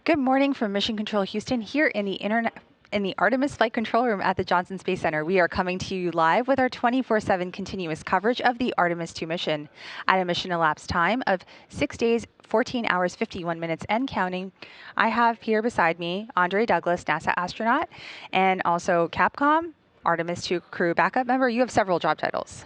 Good morning from Mission Control Houston here in the Artemis Flight Control Room at the Johnson Space Center. We are coming to you live with our 24/7 continuous coverage of the Artemis II mission. At a mission elapsed time of 6 days, 14 hours, 51 minutes and counting, I have here beside me Andre Douglas, NASA astronaut, and also Capcom Artemis II crew backup member. You have several job titles.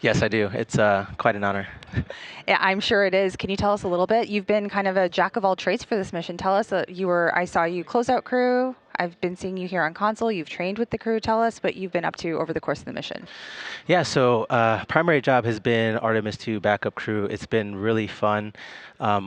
Yes, I do. It's quite an honor. Yeah, I'm sure it is. Can you tell us a little bit? You've been kind of a jack of all trades for this mission. Tell us, I saw you closeout crew. I've been seeing you here on console. You've trained with the crew. Tell us what you've been up to over the course of the mission. Yeah, so primary job has been Artemis II backup crew. It's been really fun.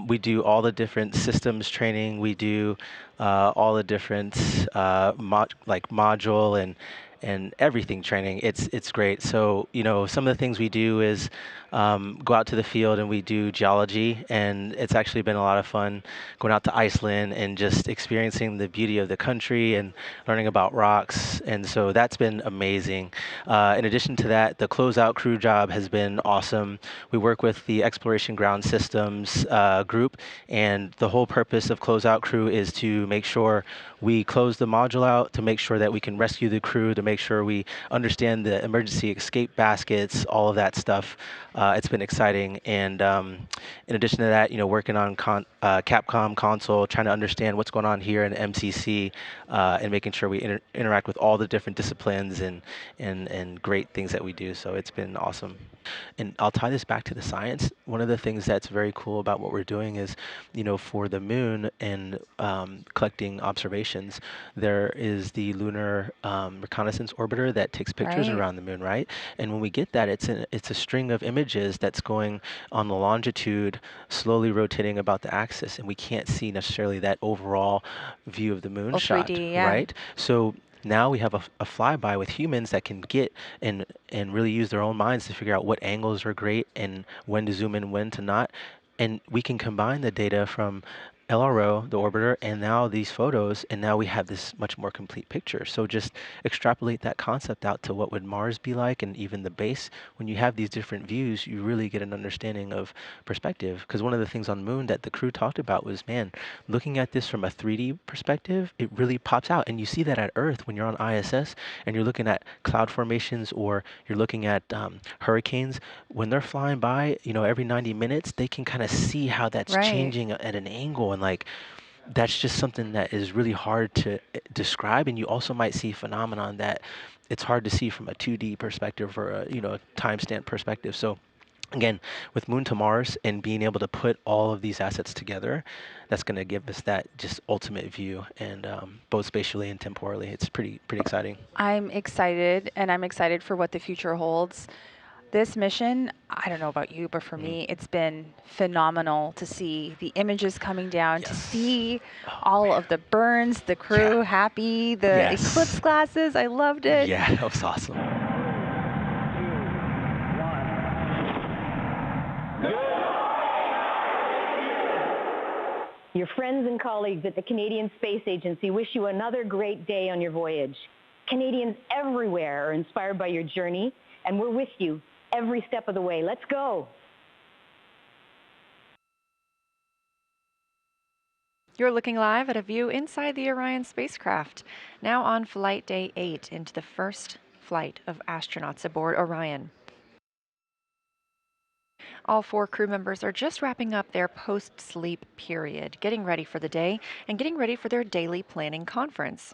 We do all the different systems training. We do all the different module and everything training. It's great. So some of the things we do is go out to the field and we do geology, and it's actually been a lot of fun going out to Iceland and just experiencing the beauty of the country and learning about rocks. And so that's been amazing. In addition to that, the closeout crew job has been awesome. We work with the Exploration Ground Systems group, and the whole purpose of closeout crew is to make sure we close the module out, to make sure that we can rescue the crew, to make sure we understand the emergency escape baskets, all of that stuff. It's been exciting. And in addition to that, working on Capcom console, trying to understand what's going on here in MCC, and making sure we interact with all the different disciplines and great things that we do. So it's been awesome. And I'll tie this back to the science. One of the things that's very cool about what we're doing is, for the moon and collecting observations, there is the lunar reconnaissance orbiter that takes pictures Right. around the moon, right? And when we get that, it's a string of images that's going on the longitude, slowly rotating about the axis, and we can't see necessarily that overall view of the moon Oh, shot, 3D, yeah. right? So now we have a flyby with humans that can get and really use their own minds to figure out what angles are great and when to zoom in, when to not. And we can combine the data from LRO, the orbiter, and now these photos, and now we have this much more complete picture. So just extrapolate that concept out to what would Mars be like, and even the base. When you have these different views, you really get an understanding of perspective. Because one of the things on the moon that the crew talked about was, man, looking at this from a 3D perspective, it really pops out. And you see that at Earth when you're on ISS and you're looking at cloud formations, or you're looking at hurricanes. When they're flying by, every 90 minutes, they can kind of see how that's Right. changing at an angle. And like, that's just something that is really hard to describe. And you also might see a phenomenon that it's hard to see from a 2D perspective or a timestamp perspective. So again, with Moon to Mars and being able to put all of these assets together, that's going to give us that just ultimate view, and both spatially and temporally. It's pretty exciting. I'm excited, and I'm excited for what the future holds. This mission, I don't know about you, but for Mhm. me, it's been phenomenal to see the images coming down, to Yes. see Oh all man. of the burns, the crew Yeah. happy, the eclipse Yes. glasses. I loved it. Yeah, that was awesome. Your friends and colleagues at the Canadian Space Agency wish you another great day on your voyage. Canadians everywhere are inspired by your journey, and we're with you every step of the way. Let's go. You're looking live at a view inside the Orion spacecraft, now on flight day 8 into the first flight of astronauts aboard Orion. All 4 crew members are just wrapping up their post-sleep period, getting ready for the day and getting ready for their daily planning conference.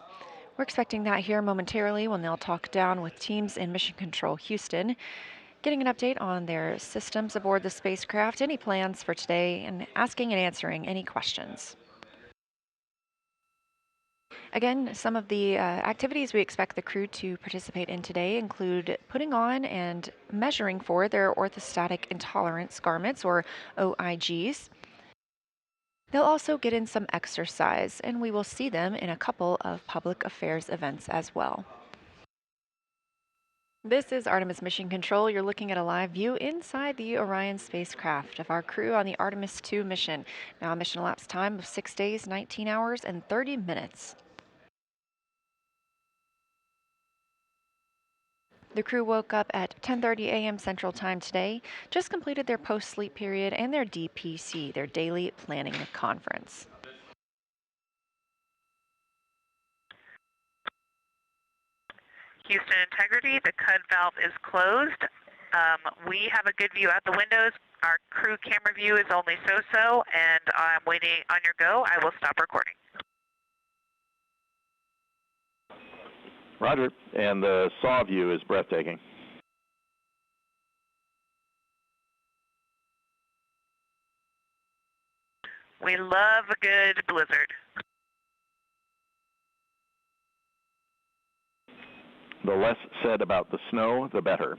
We're expecting that here momentarily when they'll talk down with teams in Mission Control Houston, getting an update on their systems aboard the spacecraft, any plans for today, and asking and answering any questions. Again, some of the activities we expect the crew to participate in today include putting on and measuring for their orthostatic intolerance garments, or OIGs. They'll also get in some exercise, and we will see them in a couple of public affairs events as well. This is Artemis Mission Control. You're looking at a live view inside the Orion spacecraft of our crew on the Artemis II mission. Now a mission elapsed time of 6 days, 19 hours, and 30 minutes. The crew woke up at 10:30 a.m. Central Time today, just completed their post-sleep period and their DPC, their daily planning conference. Houston Integrity, the CUD valve is closed. We have a good view out the windows. Our crew camera view is only so-so, and I'm waiting on your go. I will stop recording. Roger. And the saw view is breathtaking. We love a good blizzard. The less said about the snow, the better.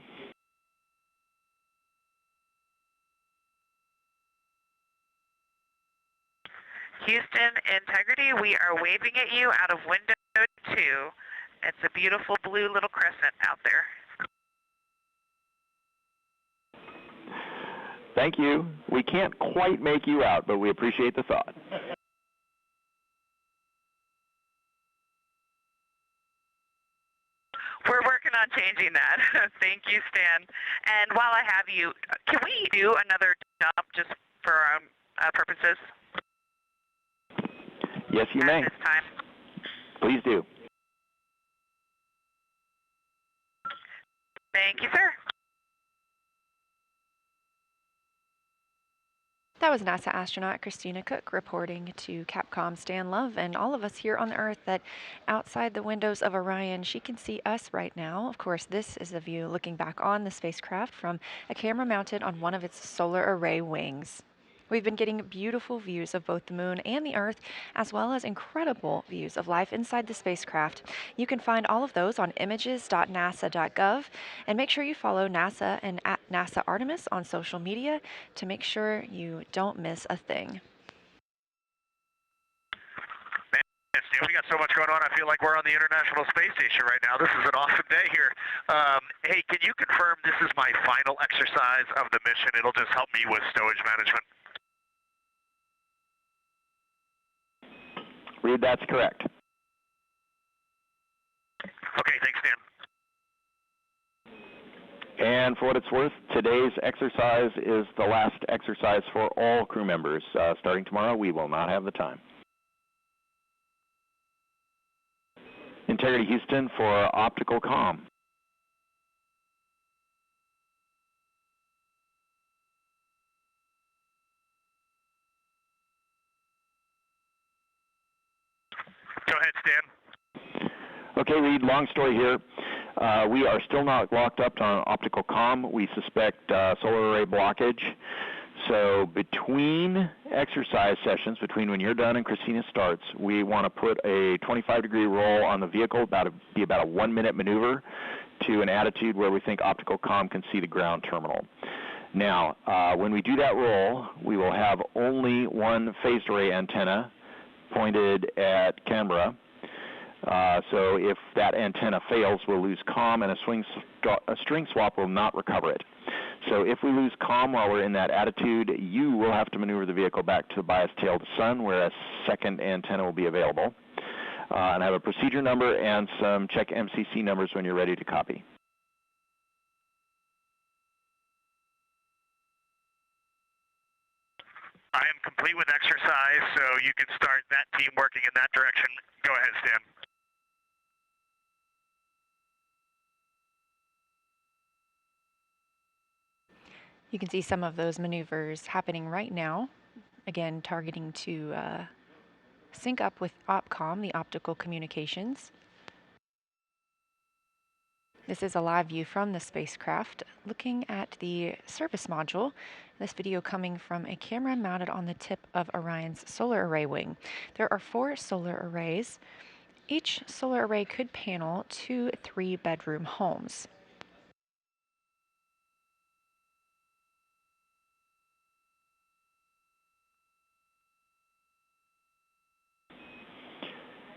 Houston Integrity, we are waving at you out of window 2. It's a beautiful blue little crescent out there. Thank you. We can't quite make you out, but we appreciate the thought. We're working on changing that. Thank you, Stan. And while I have you, can we do another dump just for our purposes? Yes, you may. At this time. Please do. Thank you, sir. That was NASA astronaut Christina Cook reporting to Capcom Stan Love and all of us here on the Earth that outside the windows of Orion, she can see us right now. Of course, this is a view looking back on the spacecraft from a camera mounted on one of its solar array wings. We've been getting beautiful views of both the moon and the Earth, as well as incredible views of life inside the spacecraft. You can find all of those on images.nasa.gov, and make sure you follow NASA and at NASA Artemis on social media to make sure you don't miss a thing. Man, Steve, we got so much going on. I feel like we're on the International Space Station right now. This is an awesome day here. Hey, can you confirm this is my final exercise of the mission? It'll just help me with stowage management. Reed, that's correct. Okay, thanks, Dan. And for what it's worth, today's exercise is the last exercise for all crew members. Starting tomorrow, we will not have the time. Integrity Houston for optical comm. Go ahead, Stan. Okay, Reed, long story here. We are still not locked up on optical comm. We suspect solar array blockage. So between exercise sessions, between when you're done and Christina starts, we want to put a 25-degree roll on the vehicle, about a 1-minute maneuver to an attitude where we think optical comm can see the ground terminal. Now, when we do that roll, we will have only one phased array antenna pointed at Canberra. So if that antenna fails, we'll lose comm, and a string swap will not recover it. So if we lose comm while we're in that attitude, you will have to maneuver the vehicle back to bias tail to sun, where a second antenna will be available. And I have a procedure number and some check MCC numbers when you're ready to copy. I am complete with exercise, so you can start that team working in that direction. Go ahead, Stan. You can see some of those maneuvers happening right now. Again, targeting to sync up with OPCOM, the optical communications. This is a live view from the spacecraft looking at the service module. This video coming from a camera mounted on the tip of Orion's solar array wing. There are 4 solar arrays. Each solar array could panel 2 3-bedroom homes.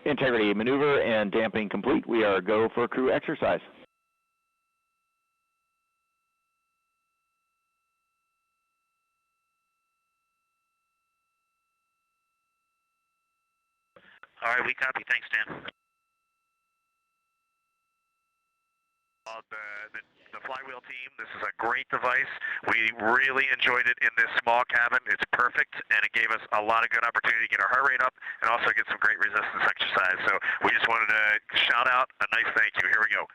Integrity maneuver and damping complete. We are go for crew exercise. All right, we copy. Thanks, Dan. The flywheel team, this is a great device. We really enjoyed it in this small cabin. It's perfect, and it gave us a lot of good opportunity to get our heart rate up and also get some great resistance exercise. So we just wanted to shout out a nice thank you. Here we go.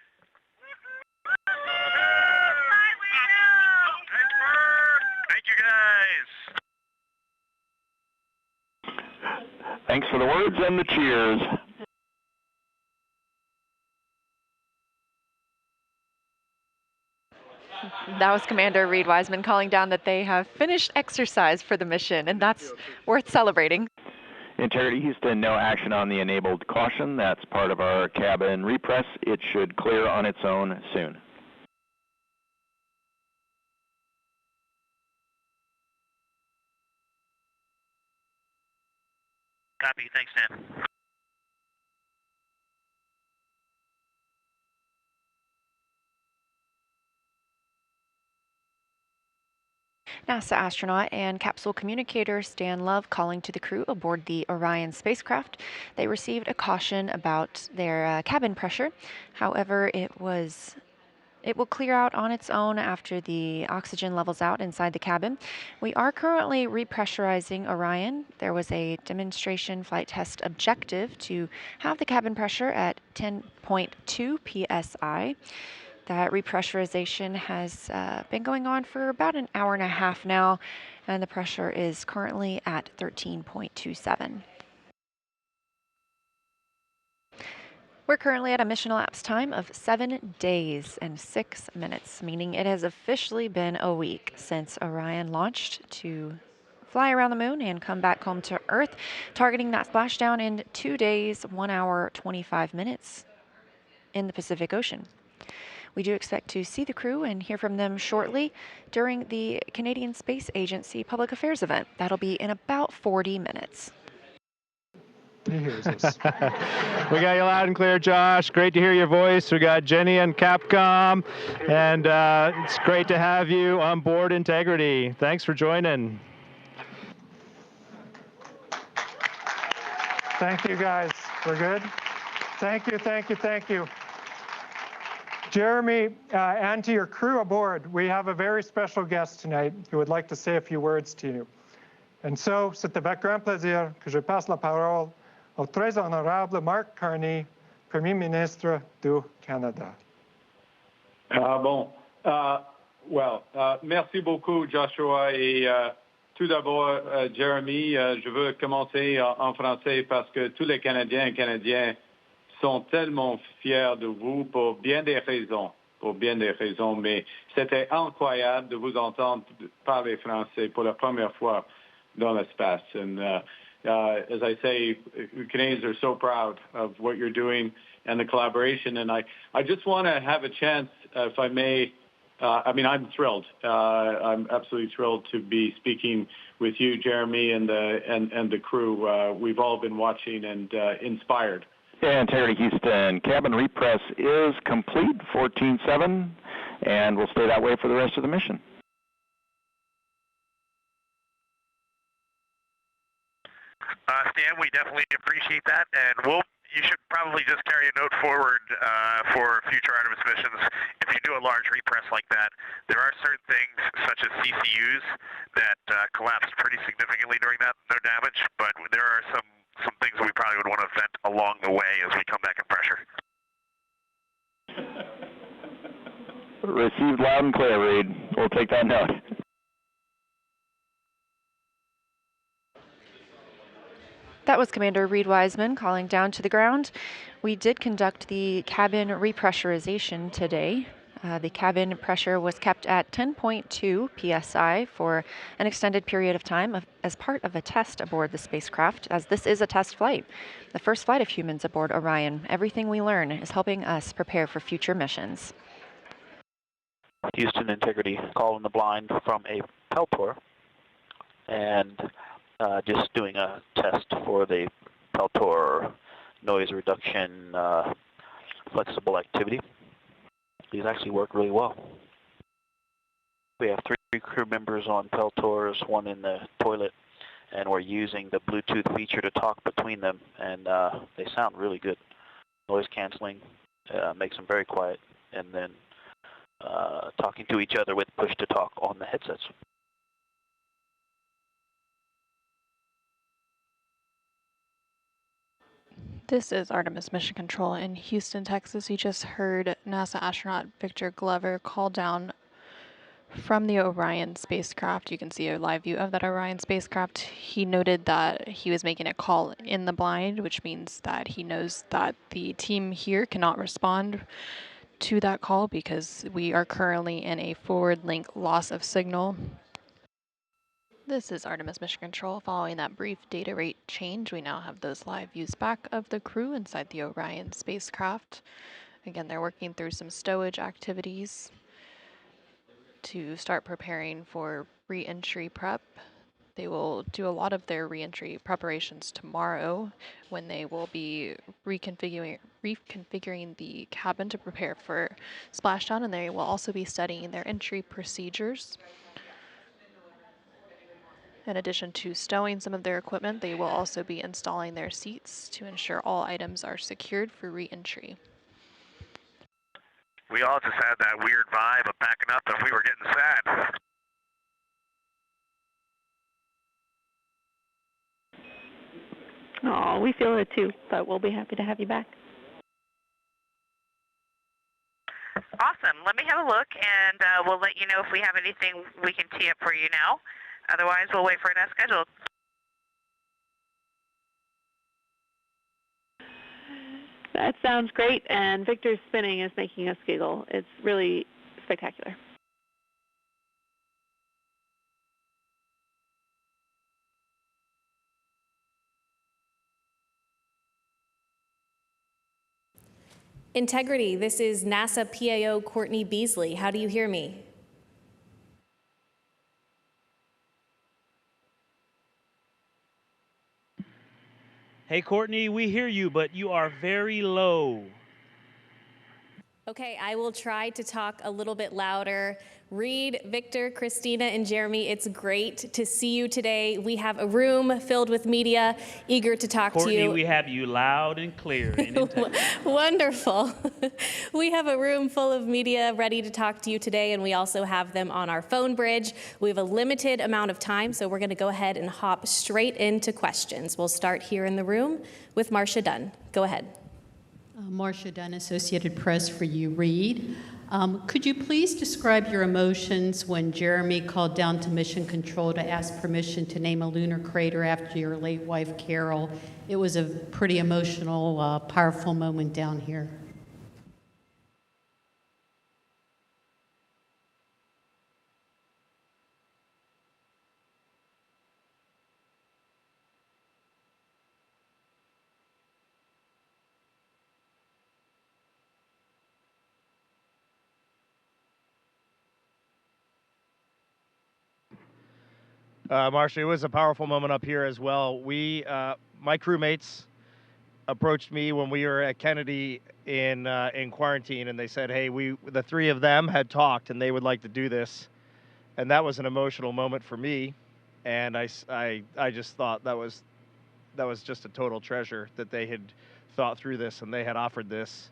boys. Thanks for the words and the cheers. That was Commander Reed Wiseman calling down that they have finished exercise for the mission, and that's worth celebrating. Integrity Houston, no action on the enabled caution. That's part of our cabin repress. It should clear on its own soon. Copy. Thanks, Dan. NASA astronaut and capsule communicator Stan Love calling to the crew aboard the Orion spacecraft. They received a caution about their cabin pressure. However, it will clear out on its own after the oxygen levels out inside the cabin. We are currently repressurizing Orion. There was a demonstration flight test objective to have the cabin pressure at 10.2 psi. That repressurization has been going on for about an hour and a half now, and the pressure is currently at 13.27. We're currently at a mission elapsed time of 7 days and 6 minutes, meaning it has officially been a week since Orion launched to fly around the moon and come back home to Earth, targeting that splashdown in 2 days, 1 hour, 25 minutes in the Pacific Ocean. We do expect to see the crew and hear from them shortly during the Canadian Space Agency Public Affairs event. That'll be in about 40 minutes. He hears us. We got you loud and clear, Josh. Great to hear your voice. We got Jenny and Capcom, and it's great to have you on board Integrity. Thanks for joining. Thank you, guys. We're good? Thank you, thank you, thank you. Jeremy, and to your crew aboard, we have a very special guest tonight who would like to say a few words to you. And so, c'est avec grand plaisir que je passe la parole au très honorable Mark Carney, Premier Ministre du Canada. Merci beaucoup, Joshua. Et tout d'abord, Jeremy, je veux commencer en français parce que tous les Canadiens et Canadiennes sont tellement fiers de vous pour bien des raisons, mais c'était incroyable de vous entendre parler français pour la première fois dans l'espace. And as I say, Canadians are so proud of what you're doing and the collaboration. And I just want to have a chance, if I may, I'm thrilled. I'm absolutely thrilled to be speaking with you, Jeremy, and the crew. We've all been watching and inspired. Yeah, Integrity Houston, cabin repress is complete, 14-7, and we'll stay that way for the rest of the mission. Stan, we definitely appreciate that, and you should probably just carry a note forward for future Artemis missions. If you do a large repress like that, there are certain things, such as CCUs, that collapse pretty significantly during that, no damage, but there are some things we probably would want to vent along the way as we come back in pressure. Received loud and clear, Reed. We'll take that note. That was Commander Reed Wiseman calling down to the ground. We did conduct the cabin repressurization today. The cabin pressure was kept at 10.2 psi for an extended period of time as part of a test aboard the spacecraft, as this is a test flight, the first flight of humans aboard Orion. Everything we learn is helping us prepare for future missions. Houston Integrity, calling the blind from a Peltor, and just doing a test for the Peltor noise reduction flexible activity. These actually work really well. We have 3 crew members on Peltors, 1 in the toilet, and we're using the Bluetooth feature to talk between them, and they sound really good. Noise canceling makes them very quiet, and then talking to each other with push to talk on the headsets. This is Artemis Mission Control in Houston, Texas. You just heard NASA astronaut Victor Glover call down From the Orion spacecraft, you can see a live view of that Orion spacecraft. He noted that he was making a call in the blind, which means that he knows that the team here cannot respond to that call because we are currently in a forward link loss of signal. This is Artemis Mission Control. Following that brief data rate change, we now have those live views back of the crew inside the Orion spacecraft. Again, they're working through some stowage activities to start preparing for re-entry prep. They will do a lot of their re-entry preparations tomorrow when they will be reconfiguring the cabin to prepare for splashdown, and they will also be studying their entry procedures. In addition to stowing some of their equipment, they will also be installing their seats to ensure all items are secured for re-entry. We all just had that weird vibe of backing up and we were getting sad. Oh, we feel it too, but we'll be happy to have you back. Awesome. Let me have a look, and we'll let you know if we have anything we can tee up for you now. Otherwise, we'll wait for it as scheduled. That sounds great, and Victor's spinning is making us giggle. It's really spectacular. Integrity, this is NASA PAO Courtney Beasley. How do you hear me? Hey, Courtney, we hear you, but you are very low. Okay, I will try to talk a little bit louder. Reed, Victor, Christina, and Jeremy, it's great to see you today. We have a room filled with media eager to talk Courtney, to you. we have you loud and clear. And Wonderful. We have a room full of media ready to talk to you today, and we also have them on our phone bridge. We have a limited amount of time, so we're going to go ahead and hop straight into questions. We'll start here in the room with Marcia Dunn. Go ahead. Marcia Dunn, Associated Press for you, Reed. Could you please describe your emotions when Jeremy called down to Mission Control to ask permission to name a lunar crater after your late wife, Carol? It was a pretty emotional, powerful moment down here. Marcia, it was a powerful moment up here as well. My crewmates approached me when we were at Kennedy in quarantine, and they said, "Hey, the three of them had talked, and they would like to do this," and that was an emotional moment for me. And I just thought that was just a total treasure that they had thought through this and they had offered this.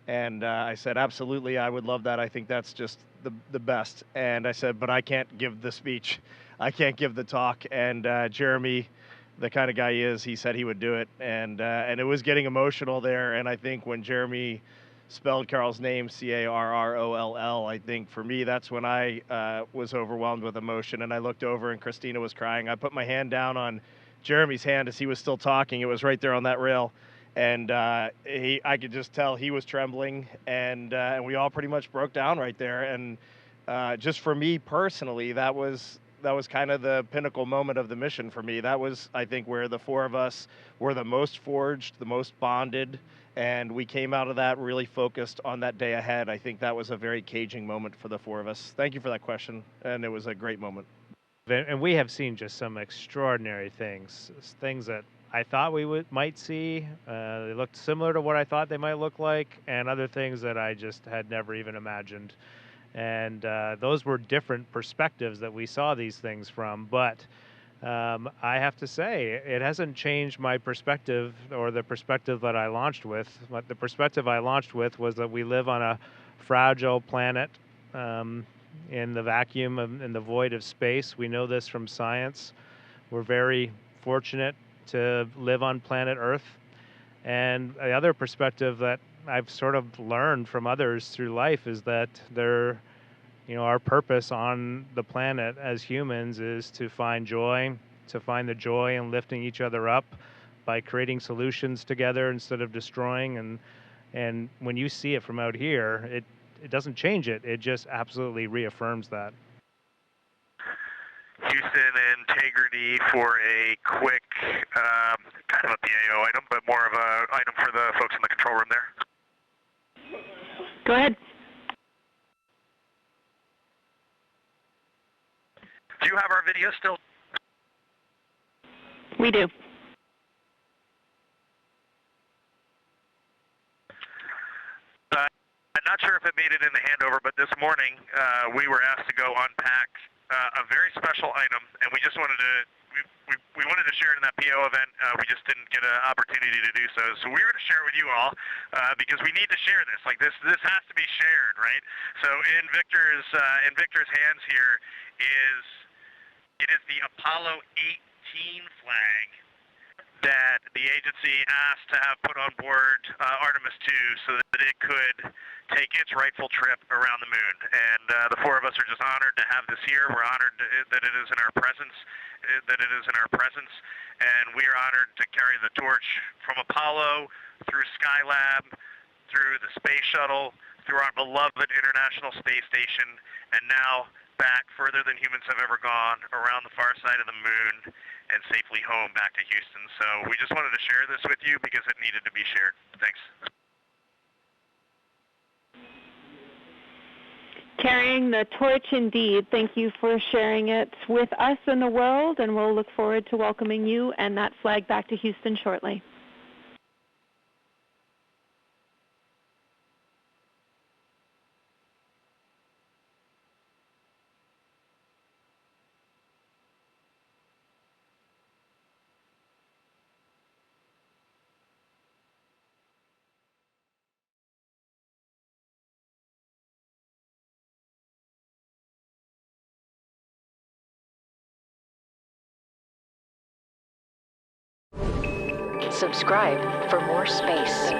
And I said, absolutely, I would love that. I think that's just the best. And I said, but I can't give the speech. I can't give the talk. And Jeremy, the kind of guy he is, he said he would do it. And it was getting emotional there. And I think when Jeremy spelled Carol's name, Carroll, I think for me, that's when I was overwhelmed with emotion. And I looked over and Christina was crying. I put my hand down on Jeremy's hand as he was still talking. It was right there on that rail. And I could just tell he was trembling, and we all pretty much broke down right there. And just for me personally, that was kind of the pinnacle moment of the mission for me. That was, I think, where the four of us were the most forged, the most bonded, and we came out of that really focused on that day ahead. I think that was a very caging moment for the four of us. Thank you for that question, and it was a great moment. And we have seen just some extraordinary things that I thought we might see. They looked similar to what I thought they might look like, and other things that I just had never even imagined. And those were different perspectives that we saw these things from. But I have to say, it hasn't changed my perspective or the perspective that I launched with. The perspective I launched with was that we live on a fragile planet in the vacuum, in the void of space. We know this from science. We're very fortunate to live on planet Earth. And the other perspective that I've sort of learned from others through life is that our purpose on the planet as humans is to find joy, to find the joy in lifting each other up by creating solutions together instead of destroying. And when you see it from out here, it doesn't change it. It just absolutely reaffirms that. Houston, integrity for a quick, kind of a PAO item, but more of a item for the folks in the control room there. Go ahead. Do you have our video still? We do. I'm not sure if it made it in the handover, but this morning we were asked to go unpack a very special item, and we just wanted to we wanted to share it in that PO event. We just didn't get an opportunity to do so. So we're going to share it with you all because we need to share this. Like this has to be shared, right? So in Victor's hands here it is the Apollo 18 flag that the agency asked to have put on board Artemis II so that it could take its rightful trip around the moon. And the four of us are just honored to have this here. We're honored that it is in our presence, and we are honored to carry the torch from Apollo through Skylab, through the space shuttle, through our beloved International Space Station, and now back further than humans have ever gone, around the far side of the moon, and safely home back to Houston. So we just wanted to share this with you because it needed to be shared. Thanks. Carrying the torch indeed. Thank you for sharing it with us and the world, and we'll look forward to welcoming you and that flag back to Houston shortly. Subscribe for more space.